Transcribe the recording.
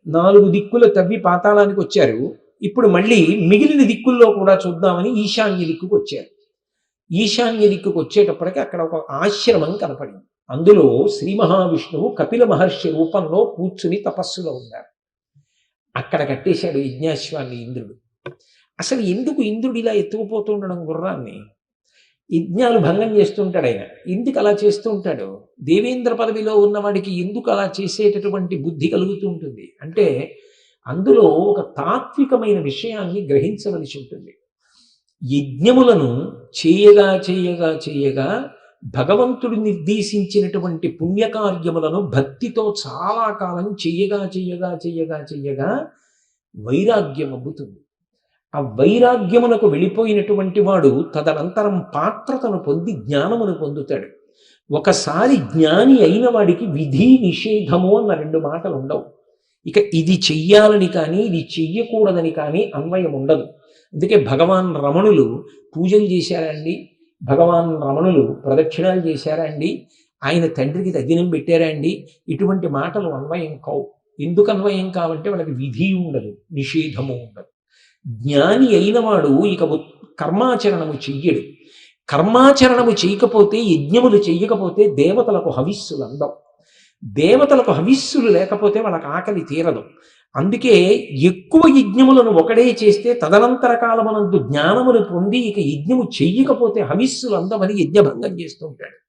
4 దిక్కులు తవ్వి పాతాళానికి వచ్చారు. ఇప్పుడు మళ్ళీ మిగిలిన దిక్కుల్లో కూడా చూద్దామని ఈశాన్య దిక్కుకు వచ్చారు. ఈశాన్య దిక్కుకు వచ్చేటప్పటికి అక్కడ ఒక ఆశ్రమం కనపడింది. అందులో శ్రీ మహావిష్ణువు కపిల మహర్షి రూపంలో కూర్చుని తపస్సులో ఉన్నారు. అక్కడ కట్టేశాడు యజ్ఞాశ్వాన్ని ఇంద్రుడు. అసలు ఎందుకు ఇంద్రుడు ఇలా ఎత్తుకుపోతూ ఉండడం గుర్రాన్ని? యజ్ఞాలు భంగం చేస్తుంటాడు ఆయన. ఎందుకు అలా చేస్తూ ఉంటాడు? దేవేంద్ర పదవిలో ఉన్నవాడికి ఎందుకు అలా చేసేటటువంటి బుద్ధి కలుగుతూ ఉంటుంది అంటే, అందులో ఒక తాత్వికమైన విషయాన్ని గ్రహించవలసి ఉంటుంది. యజ్ఞములను చేయగా చేయగా చేయగా భగవంతుడు నిర్దేశించినటువంటి పుణ్యకార్యములను భక్తితో చాలా కాలం చెయ్యగా చెయ్యగా చెయ్యగా చెయ్యగా వైరాగ్యం అబ్బుతుంది. ఆ వైరాగ్యమునకు వెళ్ళిపోయినటువంటి వాడు తదనంతరం పాత్రతను పొంది జ్ఞానమును పొందుతాడు. ఒకసారి జ్ఞాని అయిన వాడికి విధి నిషేధము అన్న 2 మాటలు ఉండవు. ఇక ఇది చెయ్యాలని కానీ ఇది చెయ్యకూడదని కానీ అన్వయం ఉండదు. అందుకే భగవాన్ రమణులు పూజలు చేశారా అండి? భగవాన్ రమణులు ప్రదక్షిణాలు చేశారా అండి? ఆయన తండ్రికి తద్దినం పెట్టారా అండి? ఇటువంటి మాటలు అన్వయం కావు. ఎందుకు అన్వయం కావంటే వాళ్ళకి విధి ఉండదు, నిషేధము ఉండదు. జ్ఞాని అయినవాడు ఇక కర్మాచరణము చెయ్యడు. కర్మాచరణము చేయకపోతే, యజ్ఞములు చెయ్యకపోతే దేవతలకు హవిస్సులు అందవు. దేవతలకు హవిస్సులు లేకపోతే వాళ్ళకి ఆకలి తీరదు. అందుకే ఎక్కువ యజ్ఞములను ఒకడే చేస్తే తదనంతర కాలమునందు జ్ఞానమును పొంది ఇక యజ్ఞము చెయ్యకపోతే హవిస్సులు అందమని యజ్ఞభంగం చేస్తూ ఉంటాడు.